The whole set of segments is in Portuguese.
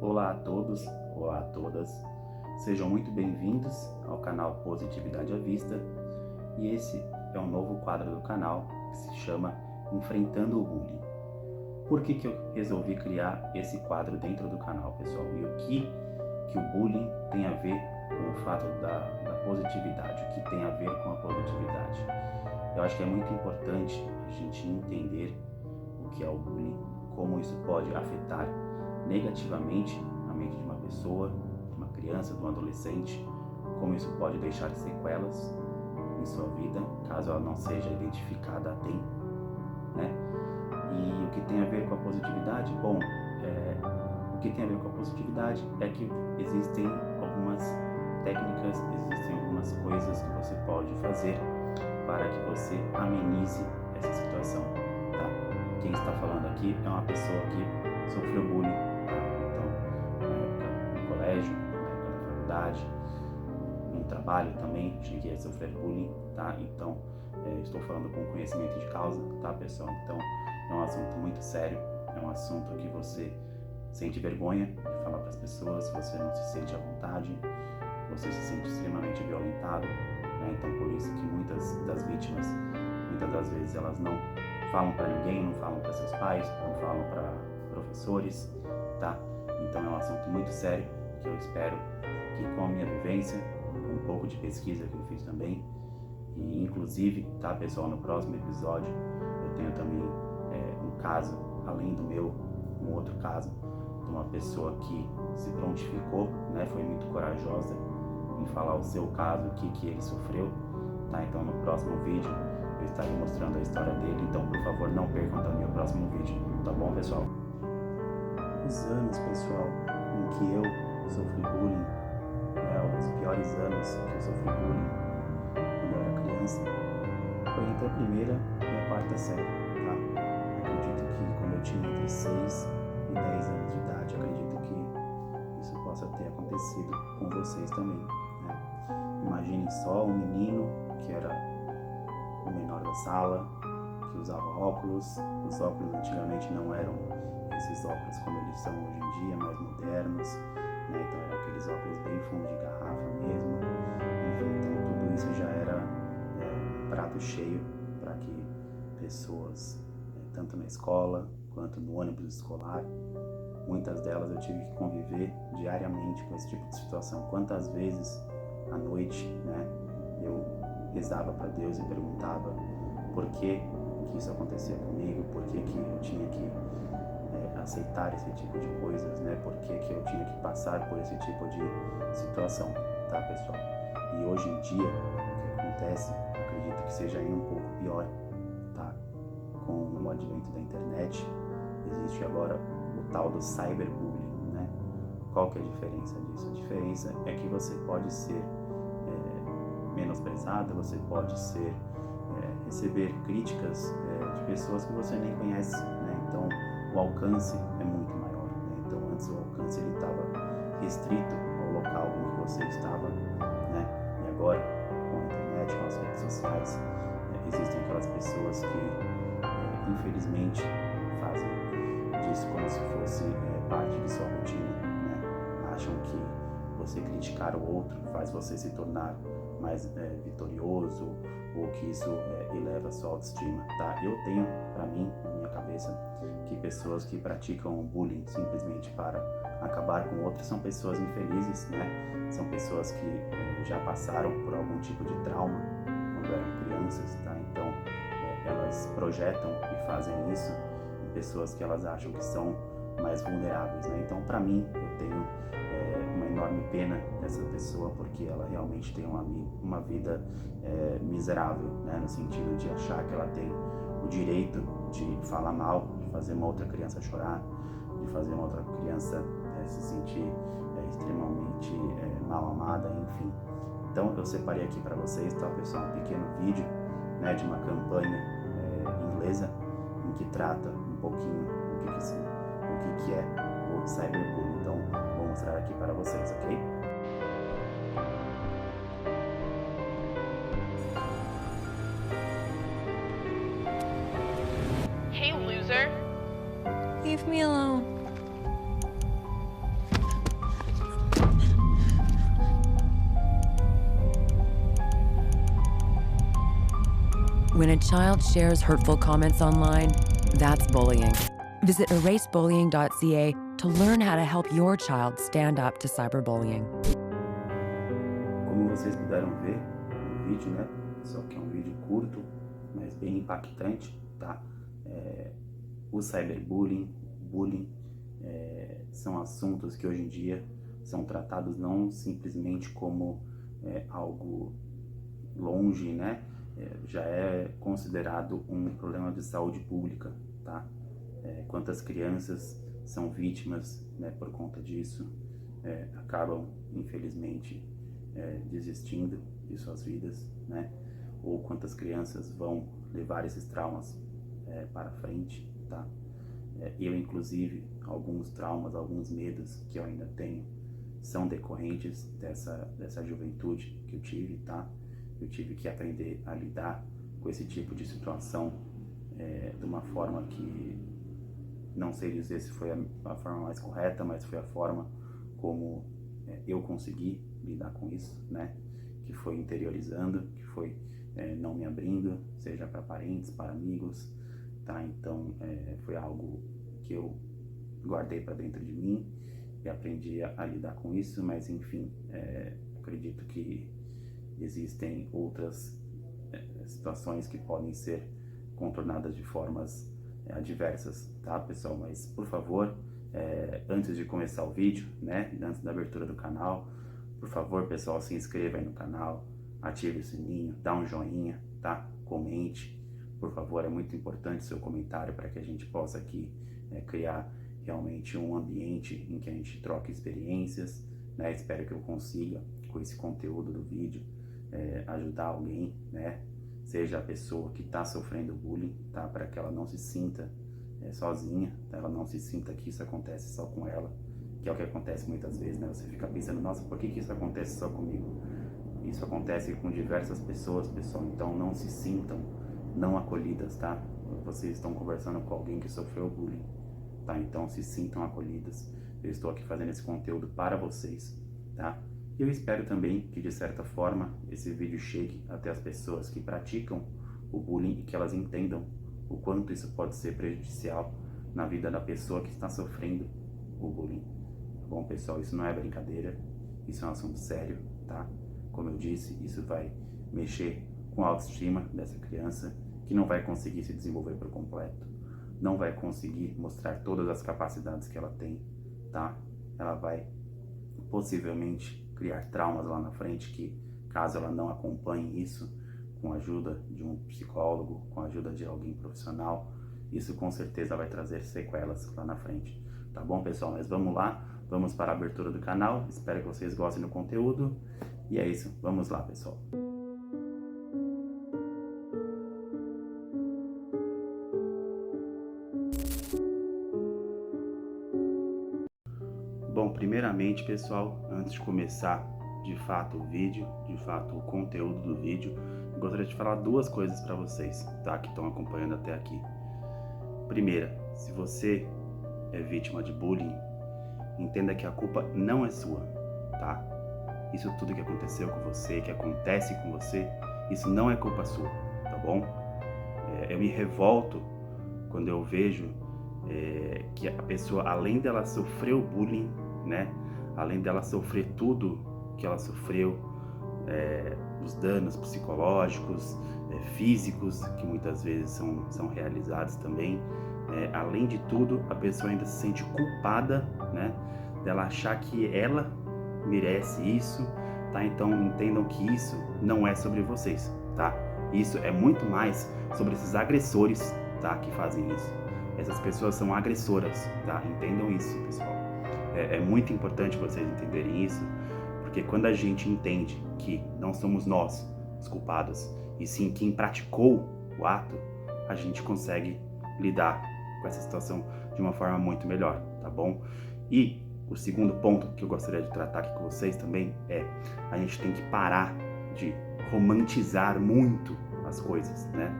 Olá a todos, olá a todas, sejam muito bem-vindos ao canal Positividade à Vista e esse é um novo quadro do canal que se chama Enfrentando o Bullying. Por que eu resolvi criar esse quadro dentro do canal, pessoal? E o que o bullying tem a ver com o fato da positividade, o que tem a ver com a positividade? Eu acho que é muito importante a gente entender o que é o bullying, como isso pode afetar negativamente a mente de uma pessoa, de uma criança, de um adolescente, como isso pode deixar sequelas em sua vida, caso ela não seja identificada a tempo, né? E o que tem a ver com a positividade? Bom, o que tem a ver com a positividade é que existem algumas técnicas, existem algumas coisas que você pode fazer para que você amenize essa situação, tá? Quem está falando aqui é uma pessoa que sofreu bullying, tá? Então, na época no colégio, na época da faculdade, no trabalho também cheguei a sofrer bullying, tá? Então, estou falando com conhecimento de causa, tá, pessoal? Então, é um assunto muito sério, é um assunto que você sente vergonha de falar para as pessoas, você não se sente à vontade, você se sente extremamente violentado, né? Então, por isso que muitas das vítimas, muitas das vezes, elas não falam para ninguém, não falam para seus pais, não falam para professores, tá? Então, é um assunto muito sério que eu espero que, com a minha vivência, um pouco de pesquisa que eu fiz também, e inclusive, tá, pessoal, no próximo episódio eu tenho também um caso, além do meu, um outro caso de uma pessoa que se prontificou, né, foi muito corajosa em falar o seu caso, o que ele sofreu, tá? Então, no próximo vídeo eu estarei mostrando a história dele, então, por favor, não percam também o próximo vídeo, tá bom, pessoal? Os anos, pessoal, em que eu sofri bullying, os piores anos que eu sofri bullying quando eu era criança, foi entre a primeira e a quarta série, tá? Acredito que quando eu tinha entre 6 e 10 anos de idade, acredito que isso possa ter acontecido com vocês também, né? Imaginem só um menino que era o menor da sala, que usava óculos. Os óculos antigamente não eram esses óculos como eles são hoje em dia, mais modernos, né? Então eram aqueles óculos bem fundo de garrafa mesmo. Enfim, então tudo isso já era prato cheio para que pessoas, tanto na escola quanto no ônibus escolar, muitas delas eu tive que conviver diariamente com esse tipo de situação. Quantas vezes à noite, né, eu rezava para Deus e perguntava por que isso acontecia comigo, por que eu tinha que aceitar esse tipo de coisas, né, por que eu tinha que passar por esse tipo de situação, tá, pessoal? E hoje em dia, o que acontece, acredito que seja ainda um pouco pior, tá? Com o advento da internet, existe agora o tal do cyberbullying, né? Qual que é a diferença disso? A diferença é que você pode ser menosprezado, você pode receber críticas de pessoas que você nem conhece, né? Então, o alcance é muito maior, né? Então, antes o alcance ele estava restrito ao local em que você estava, né? E agora, com a internet, com as redes sociais, existem aquelas pessoas que, infelizmente, fazem disso como se fosse parte de sua rotina, né? Acham que você criticar o outro faz você se tornar mais vitorioso, ou que isso eleva a sua autoestima, tá? Eu tenho, para mim, na minha cabeça, que pessoas que praticam bullying simplesmente para acabar com outros são pessoas infelizes, né? São pessoas que já passaram por algum tipo de trauma quando eram crianças, tá? Então, elas projetam e fazem isso em pessoas que elas acham que são mais vulneráveis, né? Então, para mim, eu tenho uma enorme pena dessa pessoa, porque ela realmente tem uma vida miserável, né? No sentido de achar que ela tem o direito de falar mal, de fazer uma outra criança chorar, de fazer uma outra criança se sentir extremamente mal amada, enfim. Então, eu separei aqui para vocês, tá, pessoal, um pequeno vídeo, né, de uma campanha inglesa em que trata um pouquinho o que é o cyberbullying. Então, vou mostrar aqui para vocês, ok? Hey, loser. Leave me alone. When a child shares hurtful comments online, that's bullying. Visit erasebullying.ca to learn how to help your child stand up to cyberbullying. Como vocês puderam ver no vídeo, né? Só que é um vídeo curto, mas bem impactante, tá? O cyberbullying, bullying, são assuntos que hoje em dia são tratados não simplesmente como algo longe, né? Já é considerado um problema de saúde pública, tá? Quantas crianças são vítimas, né, por conta disso, acabam, infelizmente, desistindo de suas vidas, né? Ou quantas crianças vão levar esses traumas para frente, tá? Eu, inclusive, alguns traumas, alguns medos que eu ainda tenho são decorrentes dessa juventude que eu tive, tá? Eu tive que aprender a lidar com esse tipo de situação de uma forma que não sei dizer se foi a forma mais correta, mas foi a forma como eu consegui lidar com isso, né? Que foi interiorizando, que foi não me abrindo, seja para parentes, para amigos, tá? Então foi algo que eu guardei para dentro de mim e aprendi a lidar com isso, mas enfim, acredito que existem outras situações que podem ser contornadas de formas adversas, tá, pessoal? Mas, por favor, antes de começar o vídeo, né, antes da abertura do canal, por favor, pessoal, se inscreva aí no canal, ative o sininho, dá um joinha, tá? Comente, por favor, é muito importante o seu comentário para que a gente possa aqui criar realmente um ambiente em que a gente troque experiências, né? Espero que eu consiga, com esse conteúdo do vídeo, ajudar alguém, né? Seja a pessoa que está sofrendo bullying, tá? Para que ela não se sinta sozinha, tá? Ela não se sinta que isso acontece só com ela, que é o que acontece muitas vezes, né? Você fica pensando, nossa, por que isso acontece só comigo? Isso acontece com diversas pessoas, pessoal, então não se sintam não acolhidas, tá? Vocês estão conversando com alguém que sofreu bullying, tá? Então se sintam acolhidas. Eu estou aqui fazendo esse conteúdo para vocês, tá? E eu espero também que, de certa forma, esse vídeo chegue até as pessoas que praticam o bullying e que elas entendam o quanto isso pode ser prejudicial na vida da pessoa que está sofrendo o bullying. Tá bom, pessoal? Isso não é brincadeira, isso é um assunto sério, tá? Como eu disse, isso vai mexer com a autoestima dessa criança, que não vai conseguir se desenvolver por completo, não vai conseguir mostrar todas as capacidades que ela tem, tá? Ela vai possivelmente criar traumas lá na frente que, caso ela não acompanhe isso com a ajuda de um psicólogo, com a ajuda de alguém profissional, isso com certeza vai trazer sequelas lá na frente. Tá bom, pessoal? Mas vamos lá, vamos para a abertura do canal. Espero que vocês gostem do conteúdo. E é isso, vamos lá, pessoal. Bom, primeiramente, pessoal, antes de começar de fato o vídeo, de fato o conteúdo do vídeo, eu gostaria de falar duas coisas para vocês, tá? Que estão acompanhando até aqui. Primeira, se você é vítima de bullying, entenda que a culpa não é sua, tá? Isso tudo que aconteceu com você, que acontece com você, isso não é culpa sua, tá bom? Eu me revolto quando eu vejo que a pessoa, além dela sofrer o bullying, né? Além dela sofrer tudo que ela sofreu, os danos psicológicos, físicos, que muitas vezes são realizados também, além de tudo, a pessoa ainda se sente culpada, né? Dela achar que ela merece isso, tá? Então entendam que isso não é sobre vocês, tá? Isso é muito mais sobre esses agressores, tá? Que fazem isso. Essas pessoas são agressoras, tá? Entendam isso, pessoal. É muito importante vocês entenderem isso, porque quando a gente entende que não somos nós os culpados, e sim quem praticou o ato, a gente consegue lidar com essa situação de uma forma muito melhor, tá bom? E o segundo ponto que eu gostaria de tratar aqui com vocês também é: a gente tem que parar de romantizar muito as coisas, né?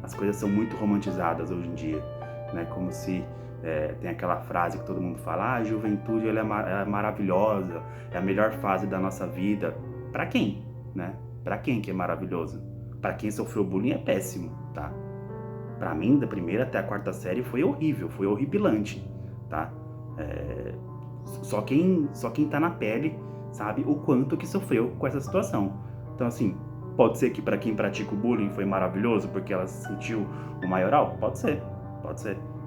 As coisas são muito romantizadas hoje em dia, né? Como se tem aquela frase que todo mundo fala: a juventude ela é maravilhosa, é a melhor fase da nossa vida. Para quem, né? Para quem que é maravilhoso? para quem sofreu bullying é péssimo, tá? Para mim, da primeira até a quarta série foi horrível, foi horripilante, tá? Só quem tá na pele sabe o quanto que sofreu com essa situação. Então, assim, pode ser que para quem pratica o bullying foi maravilhoso porque ela sentiu o maioral? Pode ser.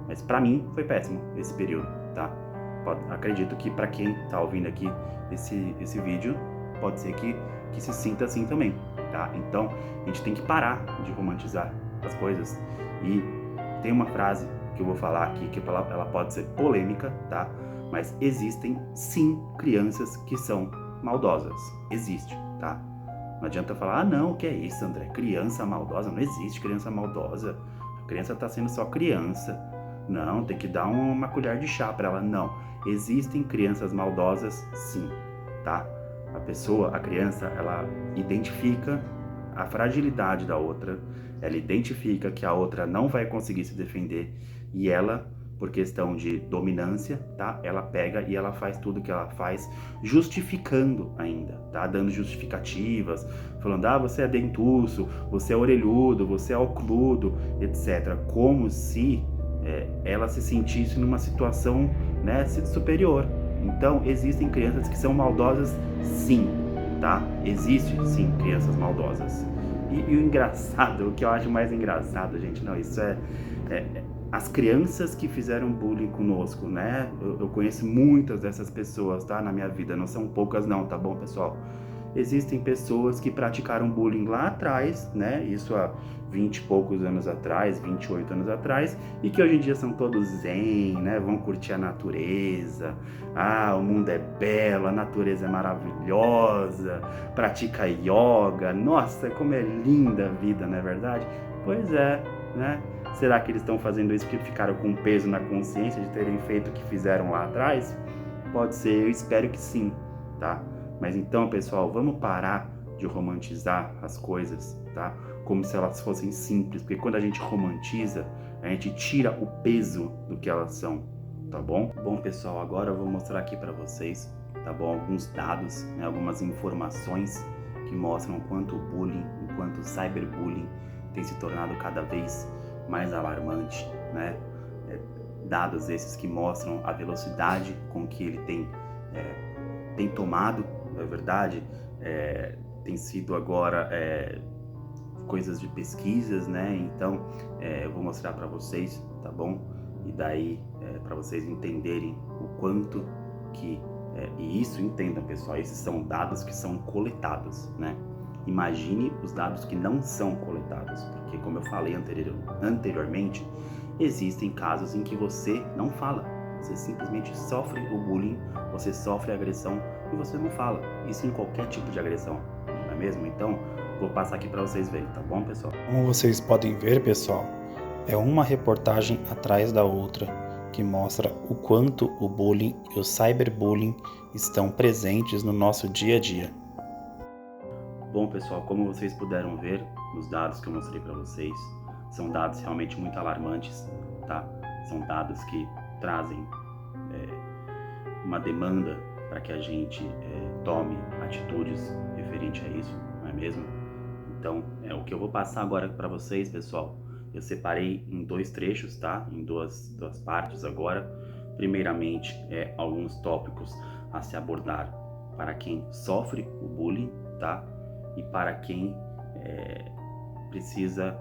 Mas para mim foi péssimo esse período, tá? Acredito que para quem tá ouvindo aqui esse vídeo, pode ser que se sinta assim também, tá? Então, a gente tem que parar de romantizar as coisas. E tem uma frase que eu vou falar aqui, que ela pode ser polêmica, tá? Mas existem, sim, crianças que são maldosas. Existe, tá? Não adianta falar, não, o que é isso, André? Criança maldosa? Não existe criança maldosa. A criança tá sendo só criança. Não, tem que dar uma colher de chá para ela. Não, existem crianças maldosas, sim, tá? A criança, ela identifica a fragilidade da outra, ela identifica que a outra não vai conseguir se defender e ela, por questão de dominância, tá? Ela pega e ela faz tudo que ela faz, justificando ainda, tá? Dando justificativas, falando, você é dentuço, você é orelhudo, você é ocludo, etc. Como se ela se sentisse numa situação, né, superior. Então, existem crianças que são maldosas, sim, tá? Existe, sim, crianças maldosas. E o engraçado, o que eu acho mais engraçado, gente, não, isso as crianças que fizeram bullying conosco, né? Eu conheço muitas dessas pessoas, tá? Na minha vida, não são poucas não, tá bom, pessoal? Existem pessoas que praticaram bullying lá atrás, né? Isso há 20 e poucos anos atrás, 28 anos atrás, e que hoje em dia são todos zen, né? Vão curtir a natureza. O mundo é belo, a natureza é maravilhosa, pratica yoga. Nossa, como é linda a vida, não é verdade? Pois é, né? Será que eles estão fazendo isso porque ficaram com peso na consciência de terem feito o que fizeram lá atrás? Pode ser, eu espero que sim, tá? Mas então, pessoal, vamos parar de romantizar as coisas, tá? Como se elas fossem simples, porque quando a gente romantiza, a gente tira o peso do que elas são, tá bom? Bom, pessoal, agora eu vou mostrar aqui para vocês, tá bom? Alguns dados, né? Algumas informações que mostram o quanto o bullying, o quanto o cyberbullying tem se tornado cada vez mais alarmante, né? Dados esses que mostram a velocidade com que ele tem tomado, não é verdade? Tem sido agora coisas de pesquisas, né? Então, eu vou mostrar para vocês, tá bom? E daí, para vocês entenderem o quanto que... e isso, entendam, pessoal, esses são dados que são coletados, né? Imagine os dados que não são coletados, porque, como eu falei anteriormente, existem casos em que você não fala, você simplesmente sofre o bullying, você sofre a agressão e você não fala. Isso em qualquer tipo de agressão, não é mesmo? Então, vou passar aqui para vocês verem, tá bom, pessoal? Como vocês podem ver, pessoal, é uma reportagem atrás da outra que mostra o quanto o bullying e o cyberbullying estão presentes no nosso dia a dia. Bom, pessoal, como vocês puderam ver nos dados que eu mostrei para vocês, são dados realmente muito alarmantes, tá? São dados que trazem uma demanda para que a gente tome atitudes referente a isso, não é mesmo? Então, o que eu vou passar agora para vocês, pessoal, eu separei em 2 trechos, tá? Em duas partes agora. Primeiramente, alguns tópicos a se abordar para quem sofre o bullying, tá? E para quem precisa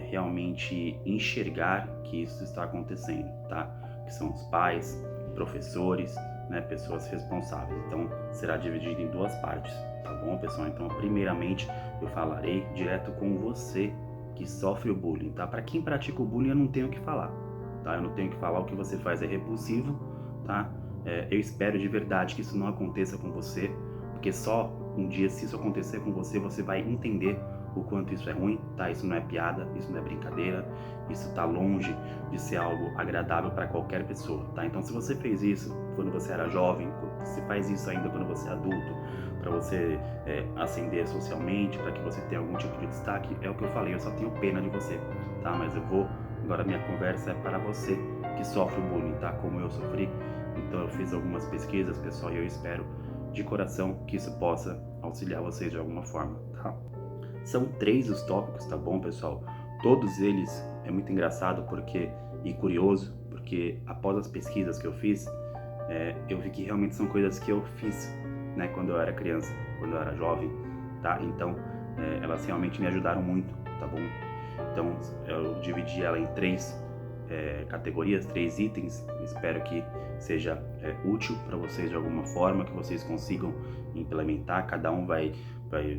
realmente enxergar que isso está acontecendo, tá? Que são os pais, professores, né, pessoas responsáveis. Então, será dividido em 2 partes, tá bom, pessoal? Então, primeiramente, eu falarei direto com você que sofre o bullying, tá? Para quem pratica o bullying, eu não tenho o que falar, tá? Eu não tenho o que falar, o que você faz é repulsivo, tá? Eu espero de verdade que isso não aconteça com você, porque só um dia, se isso acontecer com você, você vai entender o quanto isso é ruim, tá? Isso não é piada, isso não é brincadeira, isso tá longe de ser algo agradável para qualquer pessoa, tá? Então, se você fez isso quando você era jovem, se faz isso ainda quando você é adulto, para você ascender socialmente, para que você tenha algum tipo de destaque, é o que eu falei, eu só tenho pena de você, tá? Mas agora minha conversa é para você que sofre o bullying, tá? Como eu sofri. Então, eu fiz algumas pesquisas, pessoal, e eu espero de coração que isso possa auxiliar vocês de alguma forma, tá? São 3 os tópicos, tá bom, pessoal? Todos eles é muito engraçado e curioso, porque após as pesquisas que eu fiz, eu vi que realmente são coisas que eu fiz, né, quando eu era criança, quando eu era jovem, tá? Então, elas realmente me ajudaram muito, tá bom? Então, eu dividi ela em 3 categorias, 3 itens. Espero que seja útil para vocês de alguma forma, que vocês consigam implementar. Cada um vai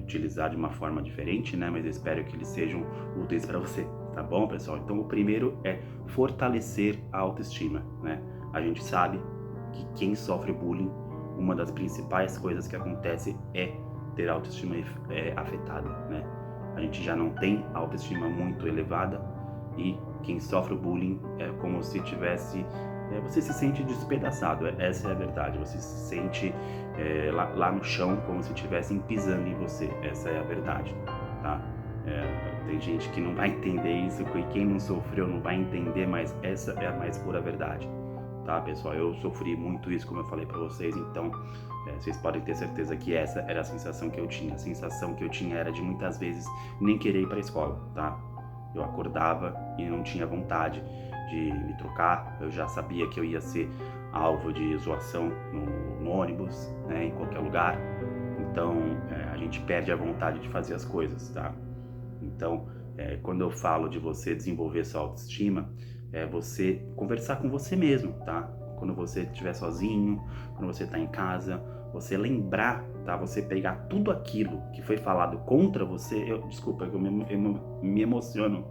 utilizar de uma forma diferente, né? Mas eu espero que eles sejam úteis para você, tá bom, pessoal? Então, o primeiro é fortalecer a autoestima, né? A gente sabe que quem sofre bullying, uma das principais coisas que acontece é ter a autoestima afetada, né? A gente já não tem autoestima muito elevada e quem sofre o bullying é como se tivesse... você se sente despedaçado, essa é a verdade. Você se sente lá no chão como se estivessem pisando em você, essa é a verdade, tá? Tem gente que não vai entender isso, e quem não sofreu não vai entender, mas essa é a mais pura verdade, tá, pessoal? Eu sofri muito isso, como eu falei pra vocês, então vocês podem ter certeza que essa era a sensação que eu tinha. A sensação que eu tinha era de muitas vezes nem querer ir pra escola, tá? Eu acordava e não tinha vontade de me trocar, eu já sabia que eu ia ser alvo de zoação no ônibus, né, em qualquer lugar. Então, a gente perde a vontade de fazer as coisas, tá? Então, quando eu falo de você desenvolver sua autoestima, é você conversar com você mesmo, tá? Quando você estiver sozinho, quando você está em casa, você lembrar, tá? Você pegar tudo aquilo que foi falado contra você. Desculpa, eu me emociono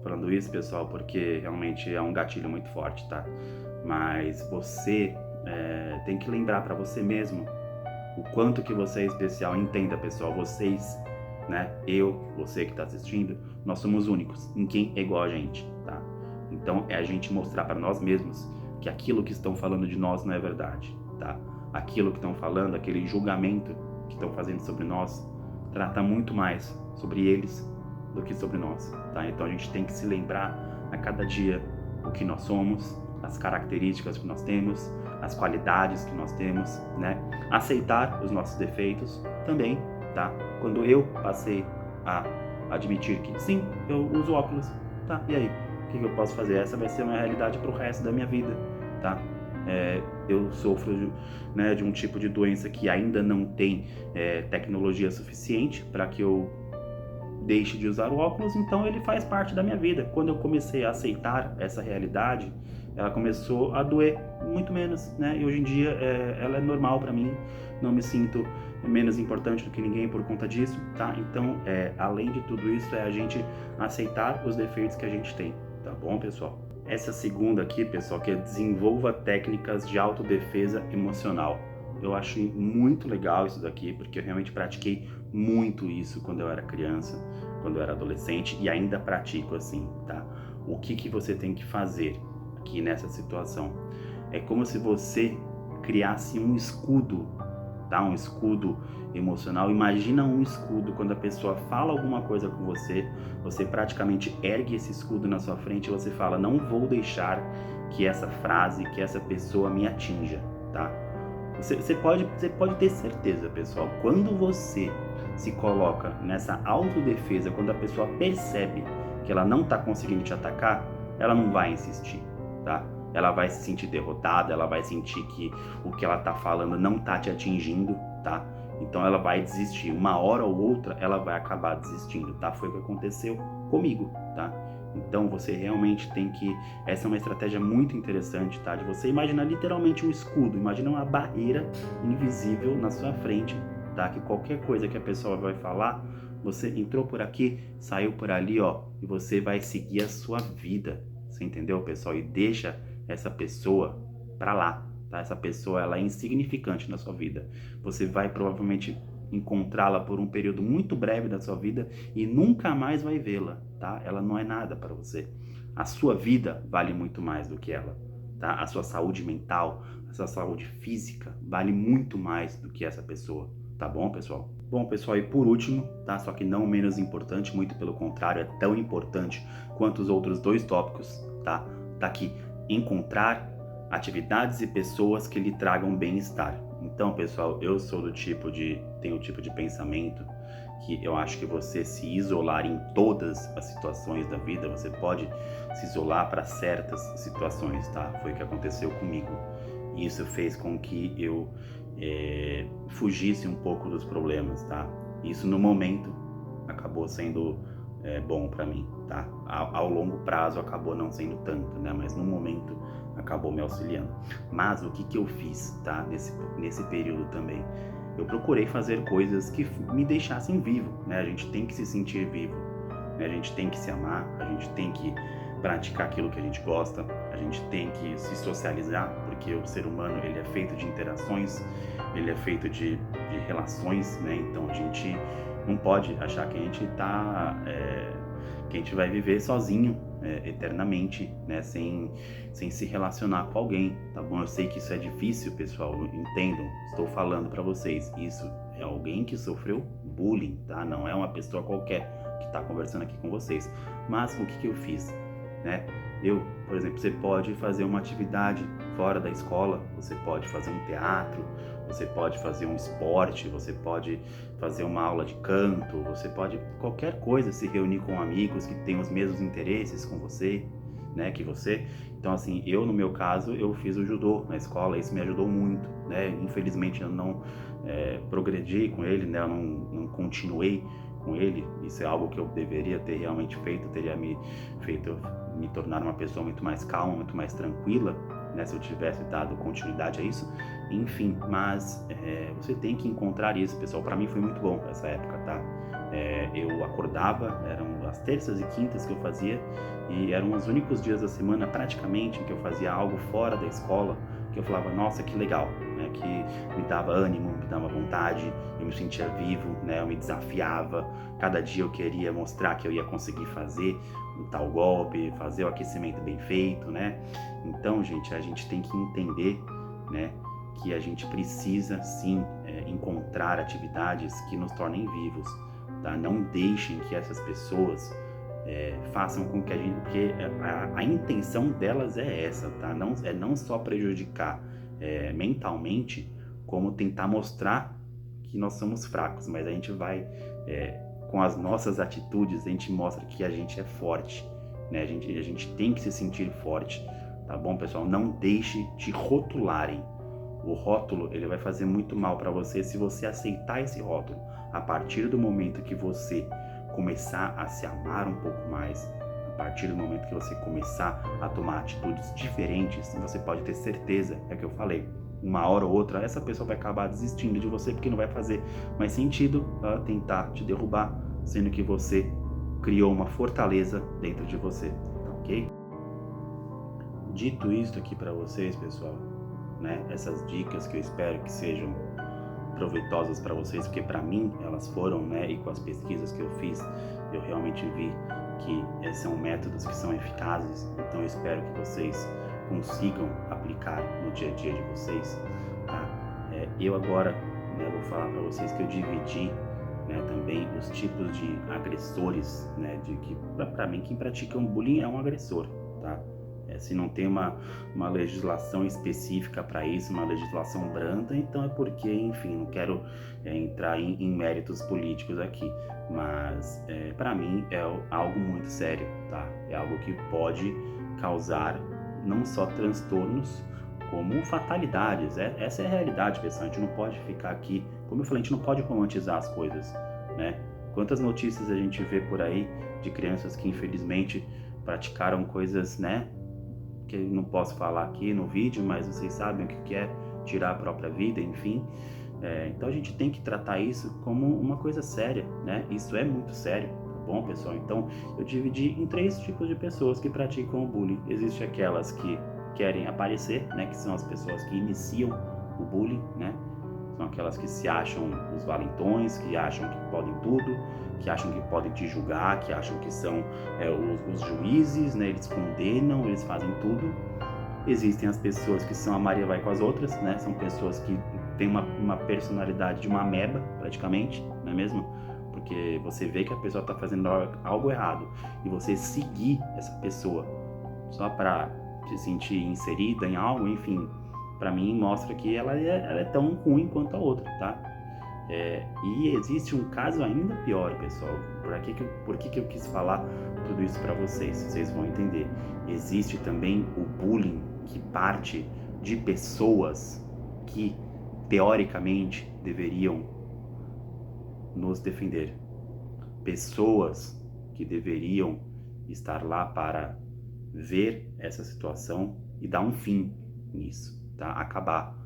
falando isso, pessoal, porque realmente é um gatilho muito forte, tá? Mas você tem que lembrar para você mesmo o quanto que você é especial. Entenda, pessoal, vocês, né? Você que está assistindo, nós somos únicos. Ninguém é igual a gente, tá? Então é a gente mostrar para nós mesmos que aquilo que estão falando de nós não é verdade, tá? Aquilo que estão falando, aquele julgamento que estão fazendo sobre nós, trata muito mais sobre eles do que sobre nós, tá? Então a gente tem que se lembrar a cada dia o que nós somos, as características que nós temos, as qualidades que nós temos, né? Aceitar os nossos defeitos também, tá? Quando eu passei a admitir que sim, eu uso óculos, tá? E aí? O que eu posso fazer? Essa vai ser uma realidade pro resto da minha vida, tá? Eu sofro de um tipo de doença que ainda não tem tecnologia suficiente para que eu deixe de usar o óculos, então ele faz parte da minha vida. Quando eu comecei a aceitar essa realidade, ela começou a doer muito menos, né? E hoje em dia ela é normal para mim, não me sinto menos importante do que ninguém por conta disso, tá? Então, além de tudo isso, é a gente aceitar os defeitos que a gente tem, tá bom, pessoal? Essa segunda aqui, pessoal, que é desenvolva técnicas de autodefesa emocional. Eu acho muito legal isso daqui, porque eu realmente pratiquei muito isso quando eu era criança, quando eu era adolescente, e ainda pratico assim, tá? O que você tem que fazer aqui nessa situação? É como se você criasse um escudo, tá? Um escudo emocional. Imagina um escudo, quando a pessoa fala alguma coisa com você, você praticamente ergue esse escudo na sua frente e você fala: não vou deixar que essa frase, que essa pessoa me atinja, tá? Você pode ter certeza, pessoal, quando você se coloca nessa autodefesa, quando a pessoa percebe que ela não está conseguindo te atacar, ela não vai insistir, tá? Ela vai se sentir derrotada, ela vai sentir que o que ela está falando não está te atingindo, tá? Então ela vai desistir. Uma hora ou outra ela vai acabar desistindo, tá? Foi o que aconteceu comigo, tá? Então você realmente tem que... Essa é uma estratégia muito interessante, tá? De você imaginar literalmente um escudo, imagina uma barreira invisível na sua frente, tá? Que qualquer coisa que a pessoa vai falar, você entrou por aqui, saiu por ali, ó, e você vai seguir a sua vida, você entendeu, pessoal? E deixa essa pessoa pra lá, tá? Essa pessoa, ela é insignificante na sua vida. Você vai provavelmente encontrá-la por um período muito breve da sua vida e nunca mais vai vê-la, tá? Ela não é nada para você. A sua vida vale muito mais do que ela, tá? A sua saúde mental, a sua saúde física vale muito mais do que essa pessoa, tá bom, pessoal? Bom, pessoal, e por último, tá? Só que não menos importante, muito pelo contrário, é tão importante quanto os outros 2 tópicos, tá? Tá aqui, encontrar atividades e pessoas que lhe tragam bem-estar. Então, pessoal, eu tenho o tipo de pensamento que eu acho que você se isolar em todas as situações da vida, você pode se isolar para certas situações, tá? Foi o que aconteceu comigo. E isso fez com que eu fugisse um pouco dos problemas, tá? Isso no momento acabou sendo bom para mim, tá? Ao longo prazo acabou não sendo tanto, né? Mas no momento acabou me auxiliando. Mas o que eu fiz, tá? Nesse período também, eu procurei fazer coisas que me deixassem vivo, né? A gente tem que se sentir vivo, né? A gente tem que se amar, a gente tem que praticar aquilo que a gente gosta, a gente tem que se socializar, porque o ser humano, ele é feito de interações, ele é feito de relações, né? Então a gente não pode achar que a gente que a gente vai viver sozinho eternamente, né? Sem se relacionar com alguém, tá bom? Eu sei que isso é difícil, pessoal, entendam, estou falando para vocês, isso é alguém que sofreu bullying, tá? Não é uma pessoa qualquer que está conversando aqui com vocês. Mas o que eu fiz, né? Por exemplo, você pode fazer uma atividade fora da escola, você pode fazer um teatro, você pode fazer um esporte, você pode fazer uma aula de canto, você pode qualquer coisa, se reunir com amigos que têm os mesmos interesses com você, né, que você. Então assim, no meu caso, eu fiz o judô na escola, isso me ajudou muito, né? Infelizmente eu não progredi com ele, né? Eu não continuei com ele. Isso é algo que eu deveria ter realmente feito, teria me feito me tornar uma pessoa muito mais calma, muito mais tranquila, né, se eu tivesse dado continuidade a isso. Enfim, mas você tem que encontrar isso, pessoal. Para mim foi muito bom essa época, tá? Eu acordava, eram as terças e quintas que eu fazia, e eram os únicos dias da semana praticamente que eu fazia algo fora da escola, que eu falava, nossa, que legal, né? Que me dava ânimo, me dava vontade, eu me sentia vivo, né? Eu me desafiava, cada dia eu queria mostrar que eu ia conseguir fazer o tal golpe, fazer o aquecimento bem feito, né? Então, gente, a gente tem que entender, né, que a gente precisa sim encontrar atividades que nos tornem vivos, tá? Não deixem que essas pessoas façam com que a gente, porque a intenção delas é essa, tá? Não só prejudicar mentalmente, como tentar mostrar que nós somos fracos, mas a gente vai, com as nossas atitudes, a gente mostra que a gente é forte, né? A gente tem que se sentir forte, tá bom, pessoal? Não deixe de rotularem. O rótulo, ele vai fazer muito mal para você se você aceitar esse rótulo. A partir do momento que você começar a se amar um pouco mais, a partir do momento que você começar a tomar atitudes diferentes, você pode ter certeza, é que eu falei, uma hora ou outra, essa pessoa vai acabar desistindo de você, porque não vai fazer mais sentido tentar te derrubar, sendo que você criou uma fortaleza dentro de você, ok? Dito isso aqui para vocês, pessoal, né, essas dicas que eu espero que sejam proveitosas para vocês, porque para mim elas foram, né, e com as pesquisas que eu fiz, eu realmente vi que são métodos que são eficazes. Então eu espero que vocês consigam aplicar no dia a dia de vocês, tá? Eu agora, né, vou falar para vocês que eu dividi, né, também os tipos de agressores, né, de que para mim quem pratica um bullying é um agressor, tá? Se não tem uma legislação específica para isso, uma legislação branda, então é porque, enfim, não quero entrar em méritos políticos aqui, mas para mim é algo muito sério, tá? É algo que pode causar não só transtornos, como fatalidades. Essa é a realidade, pessoal. A gente não pode ficar aqui, como eu falei, a gente não pode romantizar as coisas, né? Quantas notícias a gente vê por aí de crianças que infelizmente praticaram coisas, né, que eu não posso falar aqui no vídeo, mas vocês sabem o que é tirar a própria vida, enfim. Então a gente tem que tratar isso como uma coisa séria, né? Isso é muito sério, tá bom, pessoal? Então eu dividi em 3 tipos de pessoas que praticam o bullying. Existem aquelas que querem aparecer, né? Que são as pessoas que iniciam o bullying, né? São aquelas que se acham os valentões, que acham que podem tudo, que acham que podem te julgar, que acham que são os juízes, né? Eles condenam, eles fazem tudo. Existem as pessoas que são a Maria vai com as outras, né? São pessoas que têm uma personalidade de uma ameba, praticamente, não é mesmo? Porque você vê que a pessoa está fazendo algo errado e você seguir essa pessoa só para se sentir inserida em algo, enfim, para mim mostra que ela é tão ruim quanto a outra, tá? E existe um caso ainda pior, pessoal. Por que eu quis falar tudo isso para vocês? Vocês vão entender. Existe também o bullying que parte de pessoas que, teoricamente, deveriam nos defender. Pessoas que deveriam estar lá para ver essa situação e dar um fim nisso, tá? Acabar,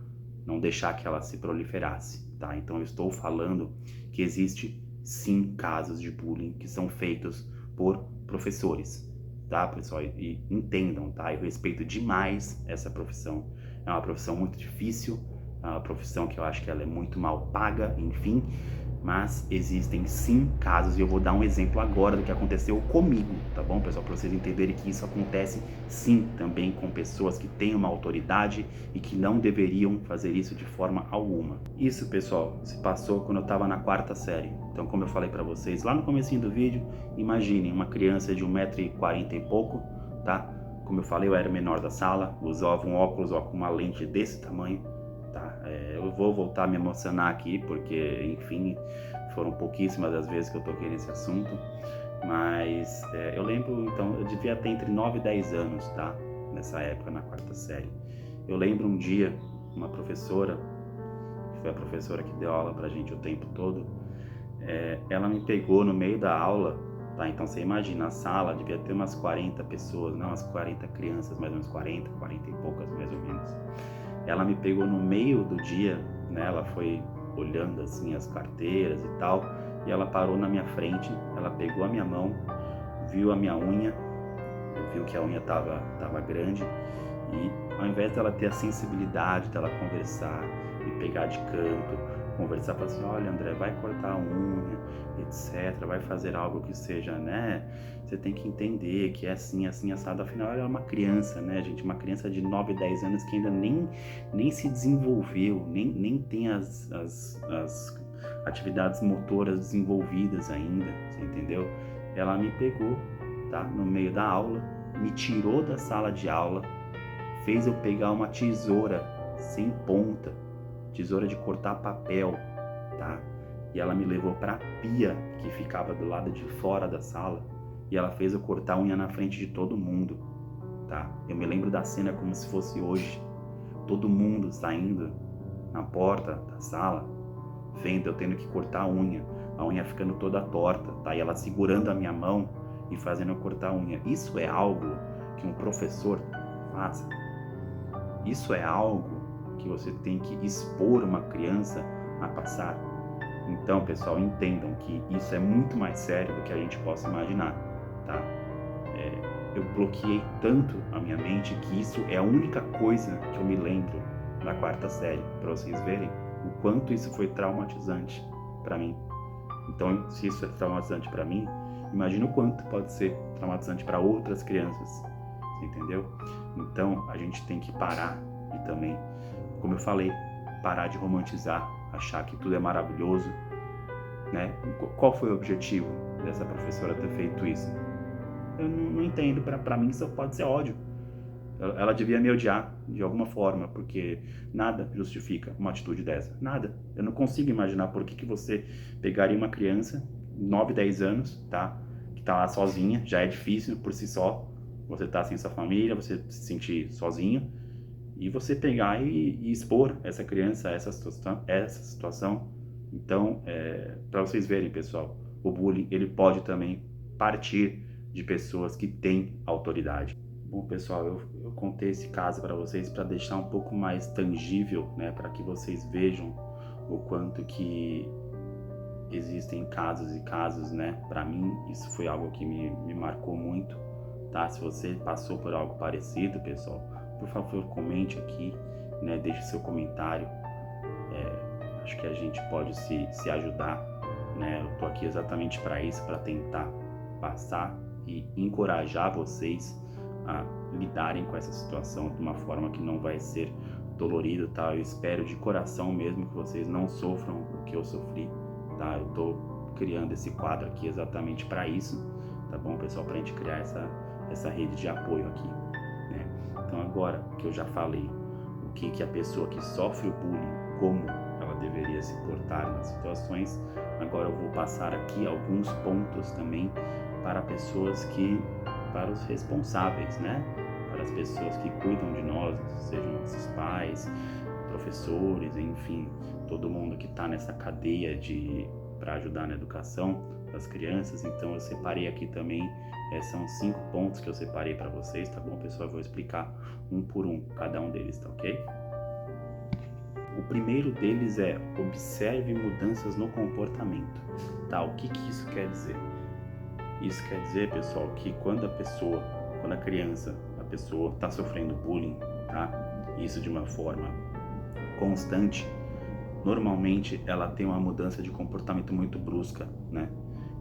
não deixar que ela se proliferasse, tá? Então eu estou falando que existe sim casos de bullying que são feitos por professores, tá, pessoal? E entendam, tá? Eu respeito demais essa profissão. É uma profissão muito difícil, é uma profissão que eu acho que ela é muito mal paga, enfim. Mas existem sim casos, e eu vou dar um exemplo agora do que aconteceu comigo, tá bom, pessoal? Para vocês entenderem que isso acontece sim também com pessoas que têm uma autoridade e que não deveriam fazer isso de forma alguma. Isso, pessoal, se passou quando eu estava na 4ª série. Então, como eu falei para vocês lá no comecinho do vídeo, imaginem uma criança de 1,40 m e pouco, tá? Como eu falei, eu era o menor da sala, usava um óculos com uma lente desse tamanho. Eu vou voltar a me emocionar aqui, porque, enfim, foram pouquíssimas as vezes que eu toquei nesse assunto, mas eu lembro, então, eu devia ter entre 9 e 10 anos, tá? Nessa época, na 4ª série. Eu lembro um dia, uma professora, que foi a professora que deu aula pra gente o tempo todo, ela me pegou no meio da aula, tá? Então você imagina, a sala devia ter umas 40 pessoas, não, umas 40 crianças, mais ou menos 40 e poucas, mais ou menos. Ela me pegou no meio do dia, né? Ela foi olhando assim as carteiras e tal, e ela parou na minha frente, ela pegou a minha mão, viu a minha unha, viu que a unha tava grande, e ao invés dela ter a sensibilidade dela conversar, me pegar de canto, conversar, falar assim, olha, André, vai cortar a unha, etc, vai fazer algo que seja, né, você tem que entender que é assim, assim, assado. Afinal, ela é uma criança, né, gente, uma criança de 9, 10 anos que ainda nem se desenvolveu, nem tem as atividades motoras desenvolvidas ainda, você entendeu? Ela me pegou, tá, no meio da aula, me tirou da sala de aula, fez eu pegar uma tesoura sem ponta, tesoura de cortar papel, tá? E ela me levou para a pia que ficava do lado de fora da sala, e ela fez eu cortar a unha na frente de todo mundo, tá? Eu me lembro da cena como se fosse hoje, todo mundo saindo na porta da sala, vendo eu tendo que cortar a unha ficando toda torta, tá? E ela segurando a minha mão e fazendo eu cortar a unha. Isso é algo que um professor faça? Isso é algo que você tem que expor uma criança a passar? Então, pessoal, entendam que isso é muito mais sério do que a gente possa imaginar, tá? Eu bloqueei tanto a minha mente que isso é a única coisa que eu me lembro da 4ª série, para vocês verem o quanto isso foi traumatizante para mim. Então, se isso é traumatizante para mim, imagina o quanto pode ser traumatizante para outras crianças, entendeu? Então, a gente tem que parar e também, como eu falei, parar de romantizar, achar que tudo é maravilhoso, né? Qual foi o objetivo dessa professora ter feito isso? Eu não entendo, para mim só pode ser ódio. Ela devia me odiar de alguma forma, porque nada justifica uma atitude dessa, nada. Eu não consigo imaginar por que você pegaria uma criança, 9, 10 anos, tá? Que tá lá sozinha, já é difícil por si só, você tá sem sua família, você se sentir sozinho, e você pegar e expor essa criança a essa situação. Então, para vocês verem, pessoal, o bullying ele pode também partir de pessoas que têm autoridade. Bom, pessoal, eu contei esse caso para vocês para deixar um pouco mais tangível, né, para que vocês vejam o quanto que existem casos e casos, né? Para mim, isso foi algo que me marcou muito, tá? Se você passou por algo parecido, pessoal, por favor, comente aqui, né? Deixe seu comentário. Acho que a gente pode se ajudar, né? Eu tô aqui exatamente para isso, para tentar passar e encorajar vocês a lidarem com essa situação de uma forma que não vai ser dolorido, tá? Eu espero de coração mesmo que vocês não sofram o que eu sofri, tá? Eu tô criando esse quadro aqui exatamente para isso, tá bom, pessoal? Pra gente criar essa rede de apoio aqui, né? Então agora que eu já falei o que a pessoa que sofre o bullying, como ela deveria se portar nas situações. Agora eu vou passar aqui alguns pontos também para para os responsáveis, né? Para as pessoas que cuidam de nós, sejam nossos pais, professores, enfim, todo mundo que está nessa cadeia para ajudar na educação das crianças. Então eu separei aqui também, são 5 pontos que eu separei para vocês, tá bom, pessoal? Eu vou explicar um por um, cada um deles, tá ok? O primeiro deles é: observe mudanças no comportamento. Tá, o que isso quer dizer? Isso quer dizer, pessoal, que quando a pessoa está sofrendo bullying, tá? Isso de uma forma constante, normalmente ela tem uma mudança de comportamento muito brusca, né?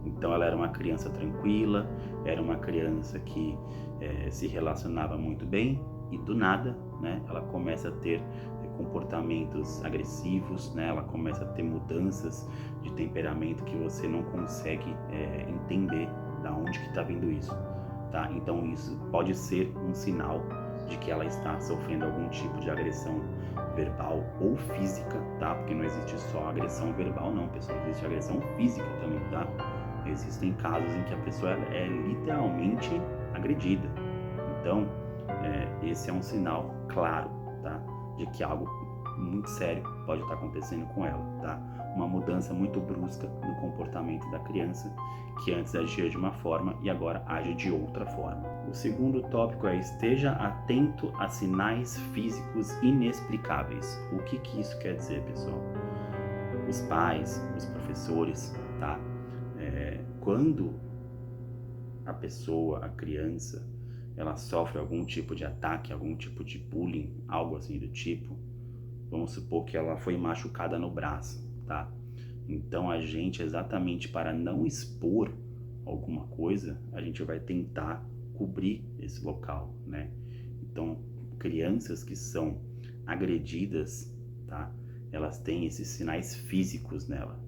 Então ela era uma criança tranquila, era uma criança que se relacionava muito bem e do nada, né, ela começa a ter comportamentos agressivos, né? Ela começa a ter mudanças de temperamento que você não consegue entender da onde que está vindo isso, tá? Então isso pode ser um sinal de que ela está sofrendo algum tipo de agressão verbal ou física, tá? Porque não existe só agressão verbal não, pessoal, existe agressão física também, tá? Existem casos em que a pessoa é literalmente agredida. Então, esse é um sinal claro, tá? De que algo muito sério pode estar acontecendo com ela, tá? Uma mudança muito brusca no comportamento da criança, que antes agia de uma forma e agora age de outra forma. O segundo tópico é: esteja atento a sinais físicos inexplicáveis. O que isso quer dizer, pessoal? Os pais, os professores, tá? Quando a criança, ela sofre algum tipo de ataque, algum tipo de bullying, algo assim do tipo, vamos supor que ela foi machucada no braço, tá? Então a gente, exatamente para não expor alguma coisa, a gente vai tentar cobrir esse local, né? Então, crianças que são agredidas, tá? Elas têm esses sinais físicos nela,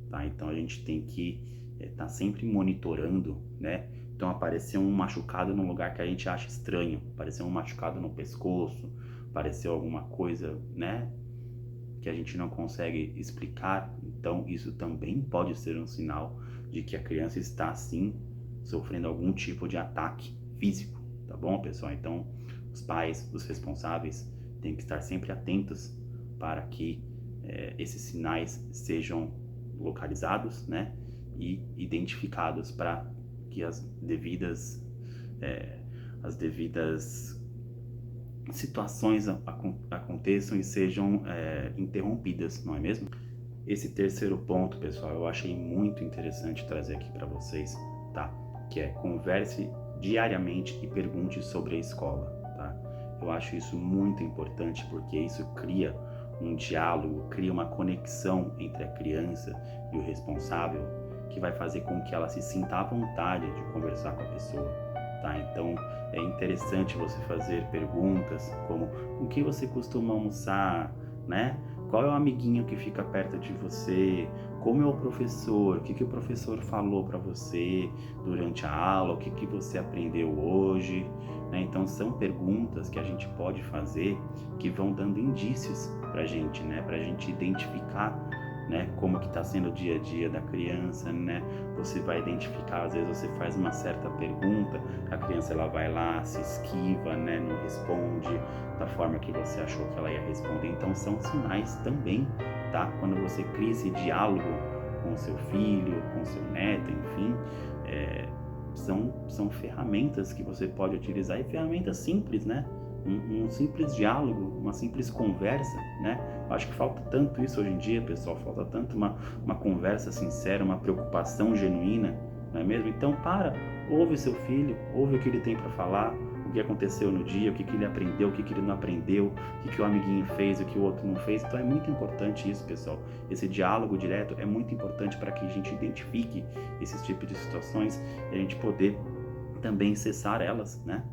tá? Então a gente tem que estar sempre monitorando, né? Então apareceu um machucado num lugar que a gente acha estranho, apareceu um machucado no pescoço, apareceu alguma coisa, né, que a gente não consegue explicar. Então isso também pode ser um sinal de que a criança está sim sofrendo algum tipo de ataque físico, tá bom, pessoal? Então os pais, os responsáveis têm que estar sempre atentos para que esses sinais sejam localizados, né, e identificados para que as devidas situações aconteçam e sejam interrompidas, não é mesmo? Esse terceiro ponto, pessoal, eu achei muito interessante trazer aqui para vocês, tá? Que é: converse diariamente e pergunte sobre a escola, tá? Eu acho isso muito importante porque isso cria um diálogo, cria uma conexão entre a criança e o responsável, que vai fazer com que ela se sinta à vontade de conversar com a pessoa, tá? Então é interessante você fazer perguntas como: o que você costuma almoçar, né? Qual é o amiguinho que fica perto de você? Como é o professor? O que o professor falou para você durante a aula? O que você aprendeu hoje? Né? Então são perguntas que a gente pode fazer que vão dando indícios pra gente, né? Pra gente identificar, né, como que está sendo o dia a dia da criança, né? Você vai identificar, às vezes você faz uma certa pergunta, a criança ela vai lá, se esquiva, né, não responde da forma que você achou que ela ia responder. Então são sinais também, tá? Quando você cria esse diálogo com o seu filho, com o seu neto, enfim, são ferramentas que você pode utilizar, e ferramentas simples, né? Um simples diálogo, uma simples conversa, né? Eu acho que falta tanto isso hoje em dia, pessoal, falta tanto uma conversa sincera, uma preocupação genuína, não é mesmo? Então ouve seu filho, ouve o que ele tem para falar, o que aconteceu no dia, o que ele aprendeu, o que ele não aprendeu, o que o amiguinho fez, o que o outro não fez. Então é muito importante isso, pessoal. Esse diálogo direto é muito importante para que a gente identifique esses tipos de situações e a gente poder também cessar elas, né?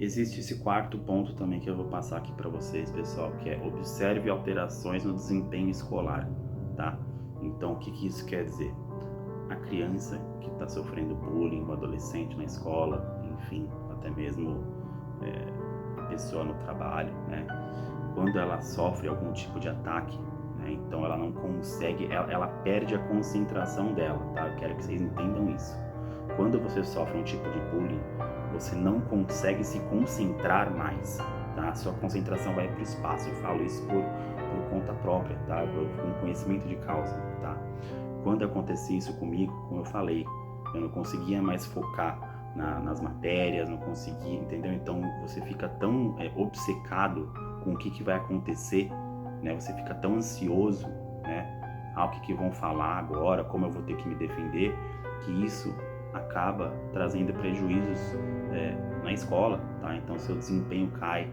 Existe esse quarto ponto também que eu vou passar aqui para vocês, pessoal, que é: observe alterações no desempenho escolar, tá? Então, o que isso quer dizer? A criança que está sofrendo bullying, o adolescente na escola, enfim, até mesmo a pessoa no trabalho, né? Quando ela sofre algum tipo de ataque, né? Então ela não consegue, ela perde a concentração dela, tá? Eu quero que vocês entendam isso. Quando você sofre um tipo de bullying, você não consegue se concentrar mais, tá? Sua concentração vai para o espaço. Eu falo isso por conta própria, tá? Com conhecimento de causa, tá? Quando acontecia isso comigo, como eu falei, eu não conseguia mais focar nas matérias, não conseguia, entendeu? Então você fica tão obcecado com o que vai acontecer, né? Você fica tão ansioso, né? O que vão falar agora, como eu vou ter que me defender, que isso acaba trazendo prejuízos na escola, tá? Então seu desempenho cai,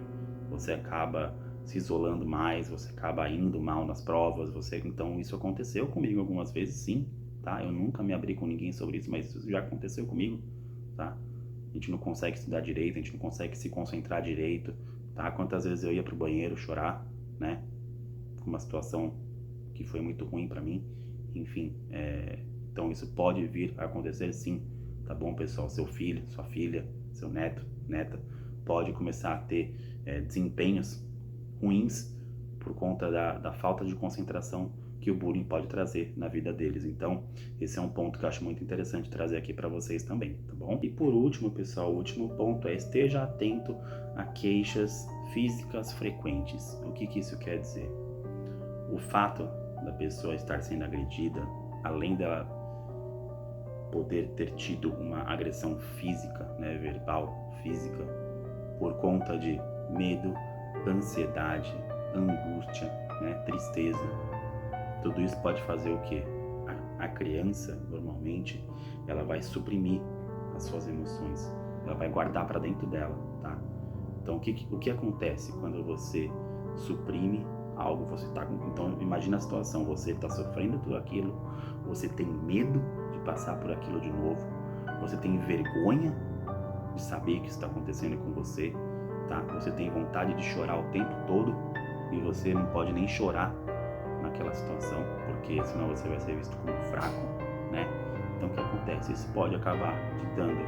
você acaba se isolando mais, você acaba indo mal nas provas, então isso aconteceu comigo algumas vezes, sim, tá? Eu nunca me abri com ninguém sobre isso, mas isso já aconteceu comigo, tá? A gente não consegue estudar direito, a gente não consegue se concentrar direito, tá? Quantas vezes eu ia pro banheiro chorar, né? Uma situação que foi muito ruim para mim, enfim, então isso pode vir a acontecer, sim, tá bom, pessoal? Seu filho, sua filha, seu neto, neta, pode começar a ter desempenhos ruins por conta da falta de concentração que o bullying pode trazer na vida deles. Então, esse é um ponto que eu acho muito interessante trazer aqui para vocês também, tá bom? E por último, pessoal, o último ponto é esteja atento a queixas físicas frequentes. O que isso quer dizer? O fato da pessoa estar sendo agredida, além dela poder ter tido uma agressão física, né, verbal, física, por conta de medo, ansiedade, angústia, né, tristeza, tudo isso pode fazer o quê? A criança, normalmente, ela vai suprimir as suas emoções, ela vai guardar para dentro dela, tá? Então, o que acontece quando você suprime algo? Então, imagina a situação, você está sofrendo tudo aquilo, você tem medo de passar por aquilo de novo, você tem vergonha de saber o que está acontecendo com você, tá? Você tem vontade de chorar o tempo todo e você não pode nem chorar naquela situação, porque senão você vai ser visto como fraco, né? Então o que acontece? Isso pode acabar te dando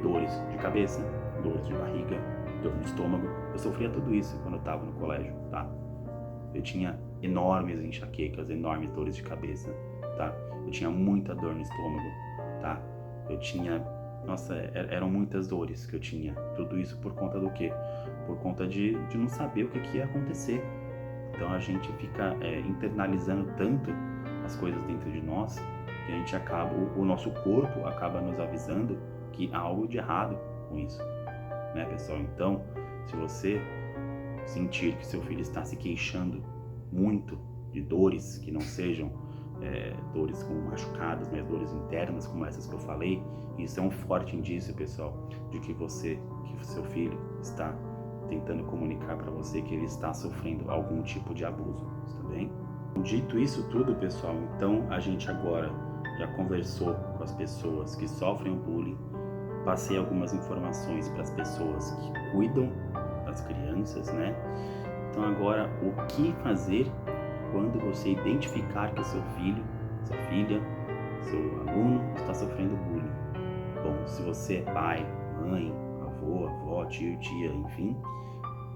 dores de cabeça, dores de barriga, dor no estômago. Eu sofria tudo isso quando eu estava no colégio, tá? Eu tinha enormes enxaquecas, enormes dores de cabeça, tá? Eu tinha muita dor no estômago, tá? Eu tinha... Nossa, eram muitas dores que eu tinha. Tudo isso por conta do quê? Por conta de não saber o que ia acontecer. Então a gente fica internalizando tanto as coisas dentro de nós que a gente acaba, o nosso corpo acaba nos avisando que há algo de errado com isso, né, pessoal? Então, se você sentir que seu filho está se queixando muito de dores que não sejam dores como machucados, mas dores internas como essas que eu falei, isso é um forte indício, pessoal, de que o seu filho está tentando comunicar para você que ele está sofrendo algum tipo de abuso, tá bem? Dito isso tudo, pessoal, então a gente agora já conversou com as pessoas que sofrem o bullying, passei algumas informações para as pessoas que cuidam das crianças, né? Então agora, o que fazer quando você identificar que o seu filho, sua filha, seu aluno está sofrendo bullying? Bom, se você é pai, mãe, avô, avó, tio, tia, enfim,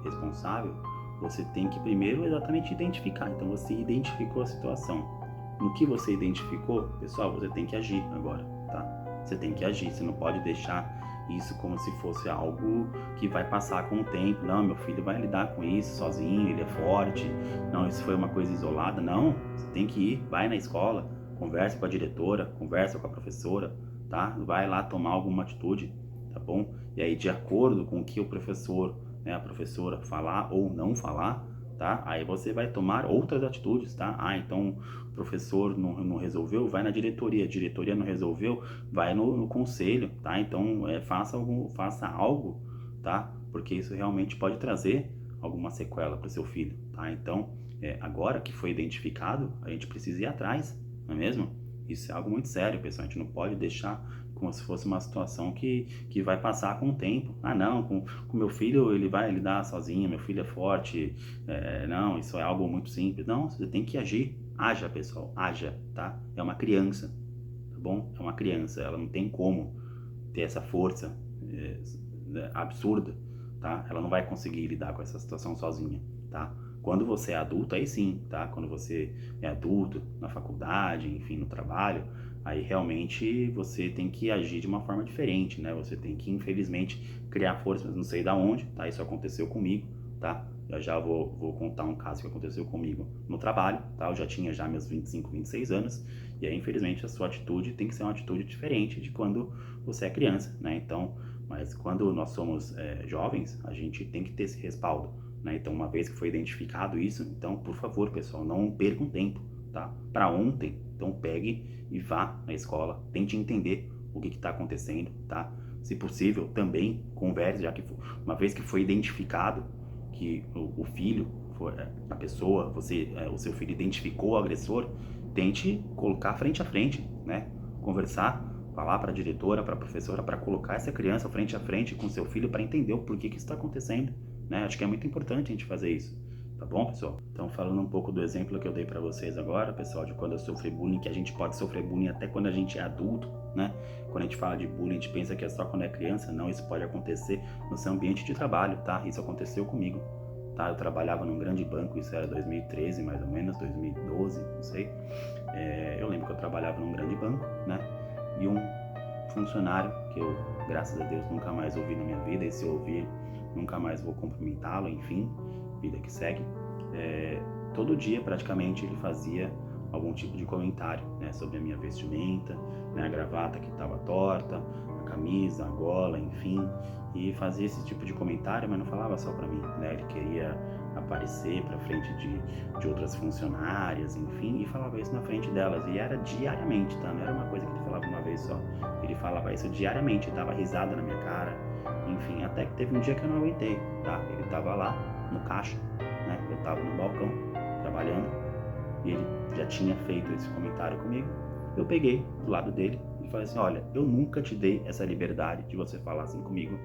responsável, você tem que primeiro exatamente identificar. Então você identificou a situação. No que você identificou, pessoal, você tem que agir agora, tá? Você tem que agir, você não pode deixar isso como se fosse algo que vai passar com o tempo. Não, meu filho vai lidar com isso sozinho, ele é forte. Não, isso foi uma coisa isolada. Não, você tem que ir, vai na escola, conversa com a diretora, conversa com a professora, tá? Vai lá tomar alguma atitude, tá bom? E aí, de acordo com o que o professor, né, a professora falar ou não falar, tá? Aí você vai tomar outras atitudes, tá? Então o professor não resolveu, vai na diretoria. A diretoria não resolveu, vai no conselho, tá? Então faça algo, tá? Porque isso realmente pode trazer alguma sequela para o seu filho, tá? Então, agora que foi identificado, a gente precisa ir atrás, não é mesmo? Isso é algo muito sério, pessoal. A gente não pode deixar como se fosse uma situação que vai passar com o tempo. Ah, não, com meu filho ele vai lidar sozinho, meu filho é forte. Não, isso é algo muito simples. Não, você tem que agir. Haja, pessoal, haja, tá? É uma criança, tá bom? É uma criança, ela não tem como ter essa força absurda, tá? Ela não vai conseguir lidar com essa situação sozinha, tá? Quando você é adulto, aí sim, tá? Quando você é adulto, na faculdade, enfim, no trabalho, aí realmente você tem que agir de uma forma diferente, né? Você tem que, infelizmente, criar forças, não sei da onde, tá? Isso aconteceu comigo, tá? Eu já vou contar um caso que aconteceu comigo no trabalho, tá? Eu já tinha já meus 25, 26 anos, e aí, infelizmente, a sua atitude tem que ser uma atitude diferente de quando você é criança, né? Então, mas quando nós somos jovens, a gente tem que ter esse respaldo, né? Então, uma vez que foi identificado isso, então, por favor, pessoal, não percam tempo, tá? Para ontem, então pegue e vá na escola, tente entender o que está acontecendo, tá? Se possível, também converse, já que uma vez que foi identificado que o filho, a pessoa, o seu filho identificou o agressor, tente colocar frente a frente, né? Conversar, falar para a diretora, para a professora, para colocar essa criança frente a frente com seu filho para entender o porquê que isso está acontecendo, né? Acho que é muito importante a gente fazer isso, tá bom, pessoal? Então, falando um pouco do exemplo que eu dei para vocês agora, pessoal, de quando eu sofri bullying, que a gente pode sofrer bullying até quando a gente é adulto, né? Quando a gente fala de bullying, a gente pensa que é só quando é criança. Não, isso pode acontecer no seu ambiente de trabalho, tá? Isso aconteceu comigo, tá? Eu trabalhava num grande banco, isso era 2013 mais ou menos, 2012, não sei. Eu lembro que eu trabalhava num grande banco, né? E um funcionário que eu, graças a Deus, nunca mais ouvi na minha vida, e se eu ouvir, nunca mais vou cumprimentá-lo, enfim, vida que segue. Todo dia, praticamente, ele fazia algum tipo de comentário, né, sobre a minha vestimenta, né, a gravata que estava torta, a camisa, a gola, enfim, e fazia esse tipo de comentário, mas não falava só para mim, né, ele queria aparecer para frente de outras funcionárias, enfim, e falava isso na frente delas, e era diariamente, tá, não era uma coisa que ele falava uma vez só, ele falava isso diariamente, dava risada na minha cara, enfim, até que teve um dia que eu não aguentei, tá, ele tava lá no caixa, né, eu tava no balcão, trabalhando, e ele já tinha feito esse comentário comigo. Eu peguei do lado dele e falei assim: olha, eu nunca te dei essa liberdade de você falar assim comigo.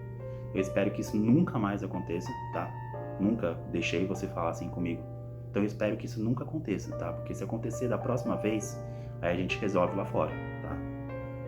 Eu espero que isso nunca mais aconteça, tá? Nunca deixei você falar assim comigo. Então eu espero que isso nunca aconteça, tá? Porque se acontecer da próxima vez, aí a gente resolve lá fora, tá?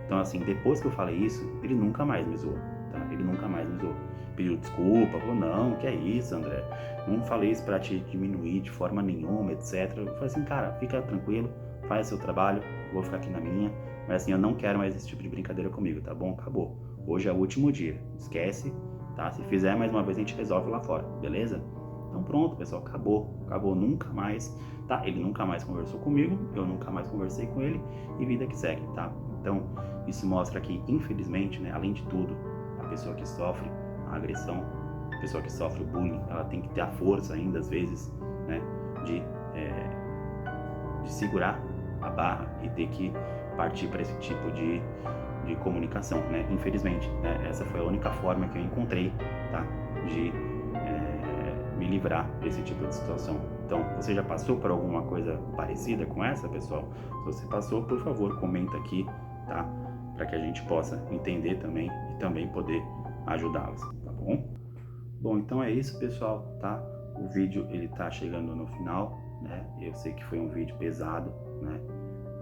Então assim, depois que eu falei isso, ele nunca mais me zoou, tá? Ele nunca mais me zoou. Pediu desculpa, falou: não, que é isso, André? Não falei isso pra te diminuir de forma nenhuma, etc. Eu falei assim: cara, fica tranquilo, faz seu trabalho, vou ficar aqui na minha, mas assim, eu não quero mais esse tipo de brincadeira comigo, tá bom? Acabou. Hoje é o último dia, esquece, tá? Se fizer mais uma vez, a gente resolve lá fora, beleza? Então pronto, pessoal, acabou, nunca mais, tá? Ele nunca mais conversou comigo, eu nunca mais conversei com ele, e vida que segue, tá? Então, isso mostra que, infelizmente, né, além de tudo, a pessoa que sofre a agressão, a pessoa que sofre o bullying, ela tem que ter a força ainda, às vezes, né, de segurar a barra e ter que partir para esse tipo de comunicação, né? Infelizmente, né? Essa foi a única forma que eu encontrei, tá? De me livrar desse tipo de situação. Então, você já passou por alguma coisa parecida com essa, pessoal? Se você passou, por favor, comenta aqui, tá? Para que a gente possa entender também e também poder ajudá-los, tá bom? Bom, então é isso, pessoal, tá? O vídeo, ele tá chegando no final, né? Eu sei que foi um vídeo pesado, né?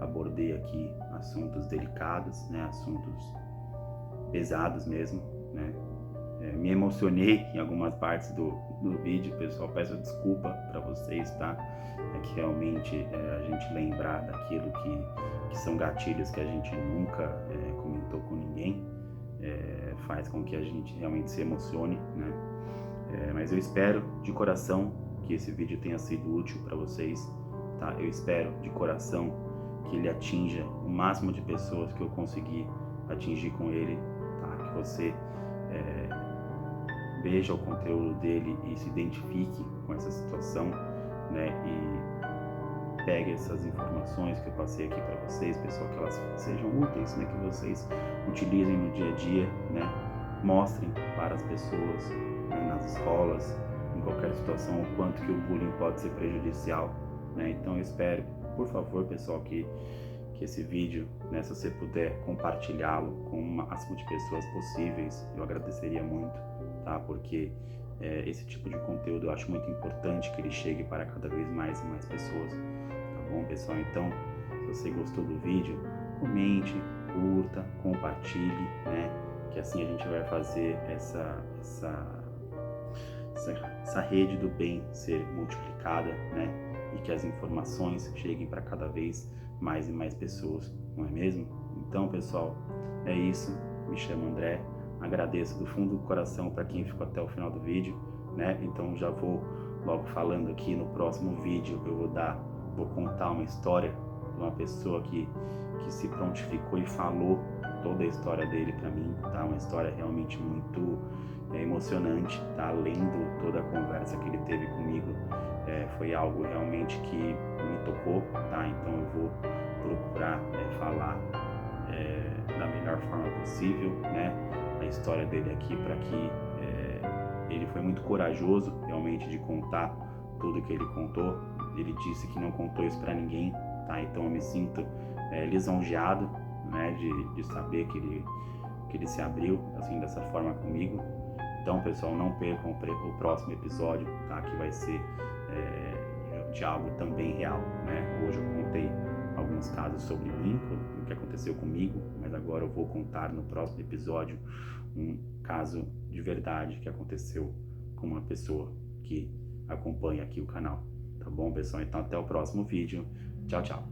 Abordei aqui assuntos delicados, né? Assuntos pesados mesmo, né? Me emocionei em algumas partes do vídeo, pessoal, peço desculpa para vocês, tá? É que realmente a gente lembrar daquilo que são gatilhos que a gente nunca comentou com ninguém, faz com que a gente realmente se emocione, né? Mas eu espero de coração que esse vídeo tenha sido útil para vocês, tá? Eu espero de coração que ele atinja o máximo de pessoas que eu conseguir atingir com ele, tá? Que você veja o conteúdo dele e se identifique com essa situação, né? E pegue essas informações que eu passei aqui para vocês, pessoal, que elas sejam úteis, né? Que vocês utilizem no dia a dia, né? Mostrem para as pessoas, né? Nas escolas, em qualquer situação, o quanto que o bullying pode ser prejudicial, né? Então eu espero, por favor, pessoal, que esse vídeo, né, se você puder compartilhá-lo com o máximo de pessoas possíveis, eu agradeceria muito, tá? Porque esse tipo de conteúdo eu acho muito importante que ele chegue para cada vez mais e mais pessoas, tá bom, pessoal? Então, se você gostou do vídeo, comente, curta, compartilhe, né? Que assim a gente vai fazer essa rede do bem ser multiplicada, né? E que as informações cheguem para cada vez mais e mais pessoas, não é mesmo? Então, pessoal, é isso. Me chamo André. Agradeço do fundo do coração para quem ficou até o final do vídeo, né? Então já vou logo falando aqui no próximo vídeo, eu vou contar uma história de uma pessoa que se prontificou e falou toda a história dele para mim, tá? Uma história realmente muito emocionante, tá? Lendo toda a conversa que ele teve comigo, foi algo realmente que me tocou, tá? Então eu vou procurar falar da melhor forma possível, né? A história dele aqui, para que ele foi muito corajoso realmente de contar tudo que ele contou. Ele disse que não contou isso para ninguém, tá? Então eu me sinto lisonjeado, né, de saber que ele se abriu assim dessa forma comigo. Então, pessoal, não percam o próximo episódio, tá? Que vai ser de algo também real, né? Hoje eu contei alguns casos sobre mim, o que aconteceu comigo, mas agora eu vou contar no próximo episódio um caso de verdade que aconteceu com uma pessoa que acompanha aqui o canal. Tá bom, pessoal? Então até o próximo vídeo. Tchau, tchau.